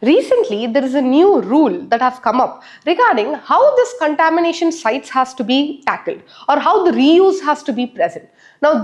Recently, there is a new rule that has come up regarding how this contamination sites has to be tackled or how the reuse has to be present. Now,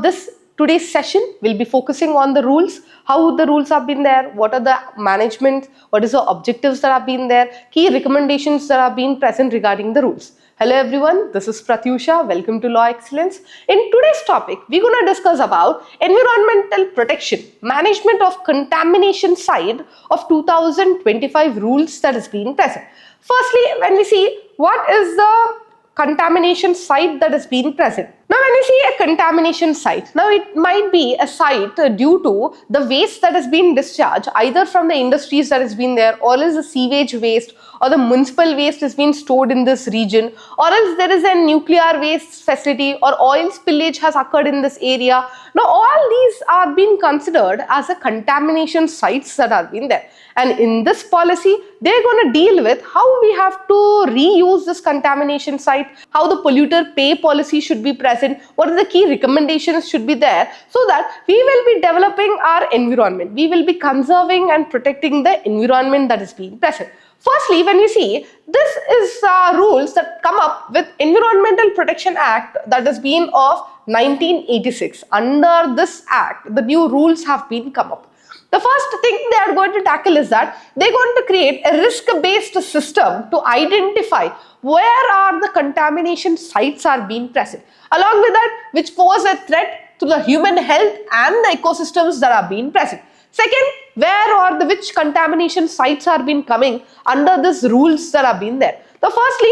today's session will be focusing on the rules, how the rules have been there, what are the management, what is the objectives that have been there, key recommendations that have been present regarding the rules. Hello everyone, this is Pratyusha. Welcome to Law Excellence. In today's topic, we're going to discuss about environmental protection, management of contamination side of 2025 rules that has been present. Firstly, when we see what is the contamination site that has been present. Now, when we see a contamination site, now it might be a site due to the waste that has been discharged either from the industries that has been there, or else the sewage waste or the municipal waste has been stored in this region, or else there is a nuclear waste facility or oil spillage has occurred in this area. Now, all these are being considered as a contamination sites that have been there. And in this policy, they're going to deal with how we have to reuse this contamination site, how the polluter pay policy should be present, what are the key recommendations should be there, so that we will be developing our environment. We will be conserving and protecting the environment that is being present. Firstly, when we see, this is rules that come up with Environmental Protection Act that has been of 1986. Under this act, the new rules have been come up. The first thing they are going to tackle is that they're going to create a risk-based system to identify where are the contamination sites are being present. Along with that, which pose a threat to the human health and the ecosystems that are being present. Second, where or which contamination sites are being coming under these rules that have been there. So firstly,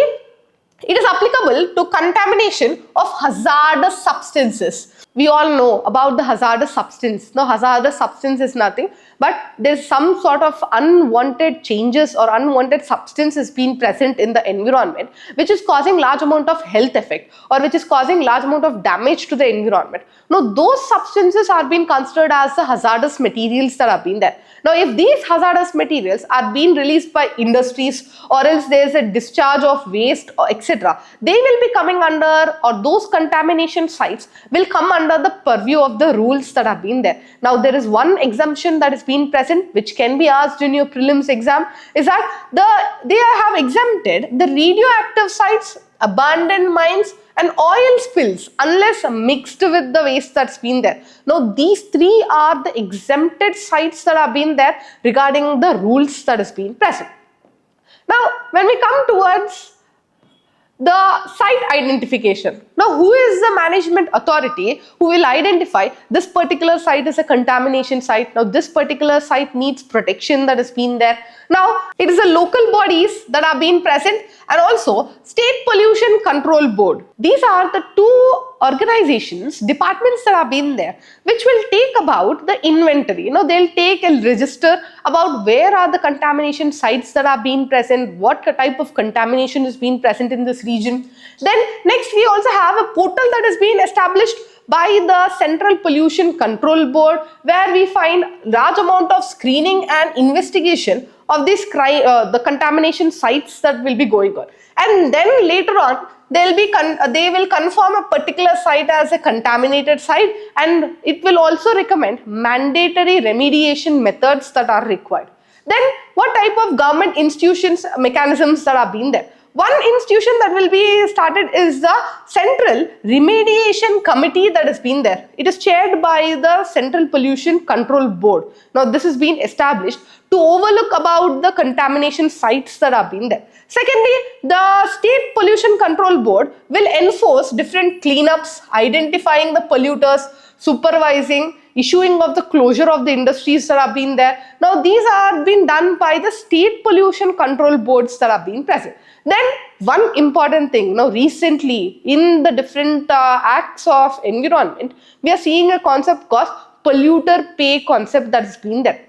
it is applicable to contamination of hazardous substances. We all know about the hazardous substance. Now, hazardous substance is nothing, but there's some sort of unwanted changes or unwanted substance is being present in the environment, which is causing large amount of health effect or which is causing large amount of damage to the environment. Now, those substances are being considered as the hazardous materials that have been there. Now, if these hazardous materials are being released by industries or else there is a discharge of waste or etc., they will be coming under, or those contamination sites will come under the purview of the rules that have been there. Now, there is one exemption that is being present which can be asked in your prelims exam, is that they have exempted the radioactive sites, abandoned mines and oil spills unless mixed with the waste that's been there. Now, these three are the exempted sites that have been there regarding the rules that has been present. Now, when we come towards the site identification. Now, who is the management authority who will identify this particular site as a contamination site? Now, this particular site needs protection that has been there. Now, it is the local bodies that are being present and also State Pollution Control Board. These are the two organizations, departments that have been there, which will take about the inventory. They'll take a register about where are the contamination sites that are being present, what type of contamination is being present in this region. Then next we also have a portal that has been established by the Central Pollution Control Board, where we find large amount of screening and investigation of this the contamination sites that will be going on. And then later on, they will confirm a particular site as a contaminated site, and it will also recommend mandatory remediation methods that are required. Then what type of government institutions, mechanisms that are being there? One institution that will be started is the Central Remediation Committee that has been there. It is chaired by the Central Pollution Control Board. Now, this has been established to overlook about the contamination sites that have been there. Secondly, the State Pollution Control Board will enforce different cleanups, identifying the polluters, supervising, issuing of the closure of the industries that have been there. Now, these are being done by the State Pollution Control Boards that have been present. Then one important thing, now recently in the different acts of environment, we are seeing a concept called polluter pay concept that has been there.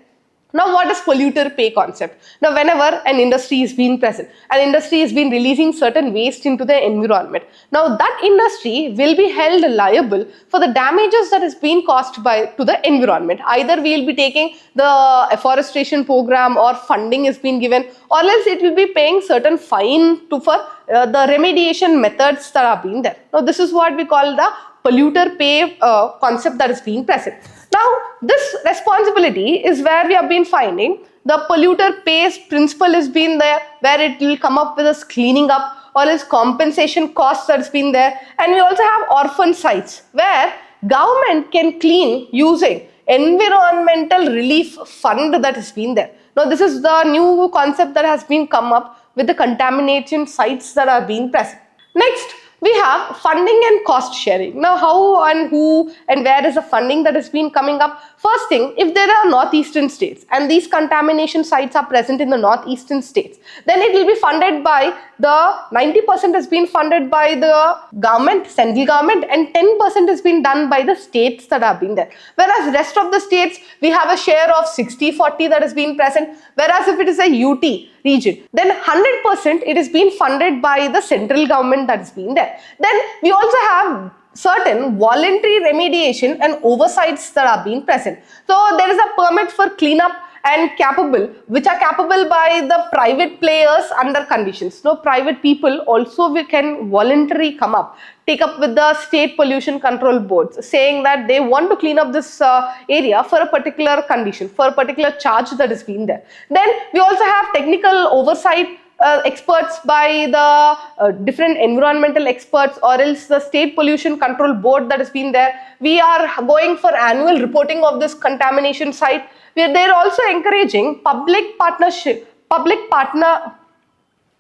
Now, what is polluter pay concept? Now, whenever an industry is being present, an industry has been releasing certain waste into the environment. Now, that industry will be held liable for the damages that is being caused to the environment. Either we will be taking the afforestation program or funding is being given, or else it will be paying certain fine for the remediation methods that are being there. Now, this is what we call the polluter pay concept that is being present. Now, this responsibility is where we have been finding The polluter pays principle has been there, where it will come up with us cleaning up, or else compensation costs that's been there. And we also have orphan sites, where government can clean using environmental relief fund that has been there. Now this is the new concept that has been come up with the contamination sites that are being present. Next, we have funding and cost sharing. Now, how and who and where is the funding that has been coming up? First thing, if there are northeastern states and these contamination sites are present in the northeastern states, then it will be funded by the 90% has been funded by the government, central government, and 10% has been done by the states that have been there. Whereas rest of the states, we have a share of 60-40 that has been present. Whereas if it is a UT region, then 100% it is being funded by the central government that has been there. Then we also have certain voluntary remediation and oversights that are being present. So there is a permit for cleanup and capable, which are capable by the private players under conditions. So private people also can voluntarily come up, take up with the state pollution control boards, saying that they want to clean up this area for a particular condition, for a particular charge that has been there. Then we also have technical oversight experts by the different environmental experts, or else the state pollution control board that has been there. We are going for annual reporting of this contamination site. They're also encouraging public partnership,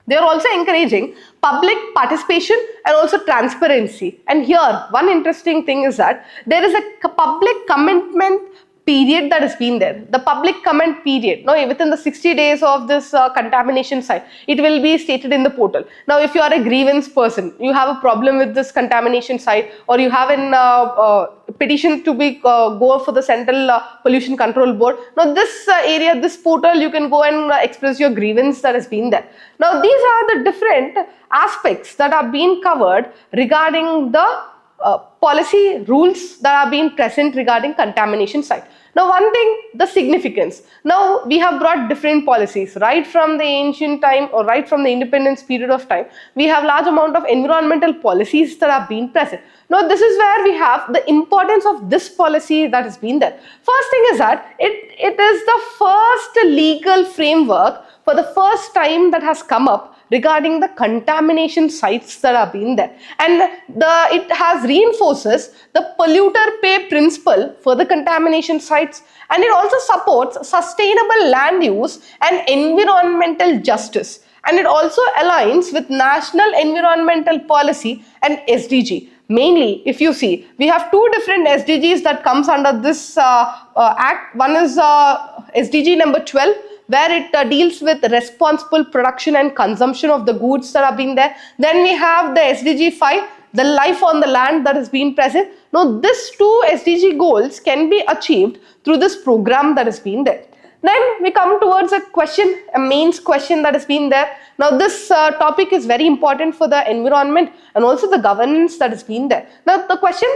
they're also encouraging public participation and also transparency. And here, one interesting thing is that there is a public commitment period that has been there. The public comment period, now within the 60 days of this contamination site, it will be stated in the portal. Now if you are a grievance person, you have a problem with this contamination site, or you have an petition to be go for the central pollution control board, now this area, this portal, you can go and express your grievance that has been there. Now these are the different aspects that are being covered regarding the policy rules that are being present regarding contamination site. Now one thing, the significance. Now we have brought different policies right from the ancient time, or right from the independence period of time. We have large amount of environmental policies that are being present. Now this is where we have the importance of this policy that has been there. First thing is that it is the first legal framework for the first time that has come up regarding the contamination sites that are being there, and it has reinforces the polluter pay principle for the contamination sites, and it also supports sustainable land use and environmental justice, and it also aligns with national environmental policy and SDG. Mainly, if you see, we have two different SDGs that comes under this act. One is SDG number 12, where it deals with responsible production and consumption of the goods that are being there. Then we have the SDG 5, the life on the land that has been present. Now, these two SDG goals can be achieved through this program that has been there. Then we come towards a question, a mains question that has been there. Now, this topic is very important for the environment and also the governance that has been there. Now, the question: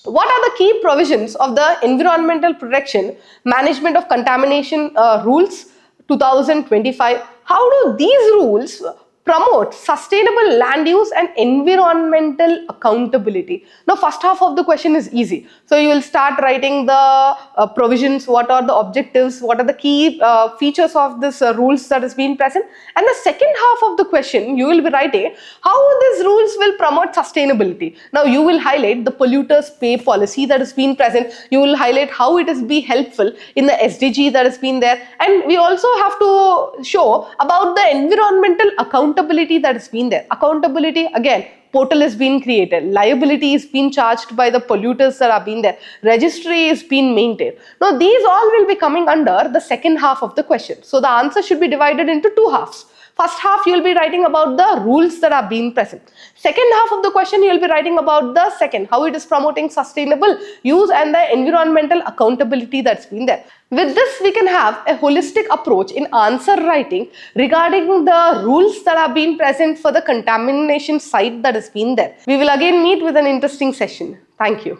what are the key provisions of the Environmental Protection Management of Contamination Rules 2025? How do these rules promote sustainable land use and environmental accountability? Now, first half of the question is easy. So you will start writing the provisions, what are the objectives, what are the key features of this rules that has been present. And the second half of the question, you will be writing how these rules will promote sustainability. Now, you will highlight the polluters pay policy that has been present. You will highlight how it has been helpful in the SDG that has been there. And we also have to show about the environmental accountability that has been there. Accountability, again, portal is being created, liability is being charged by the polluters that are being there, registry is being maintained. Now these all will be coming under the second half of the question. So the answer should be divided into two halves. First half, you will be writing about the rules that are being present. Second half of the question, you will be writing about the second, how it is promoting sustainable use and the environmental accountability that's been there. With this, we can have a holistic approach in answer writing regarding the rules that are being present for the contamination site that has been there. We will again meet with an interesting session. Thank you.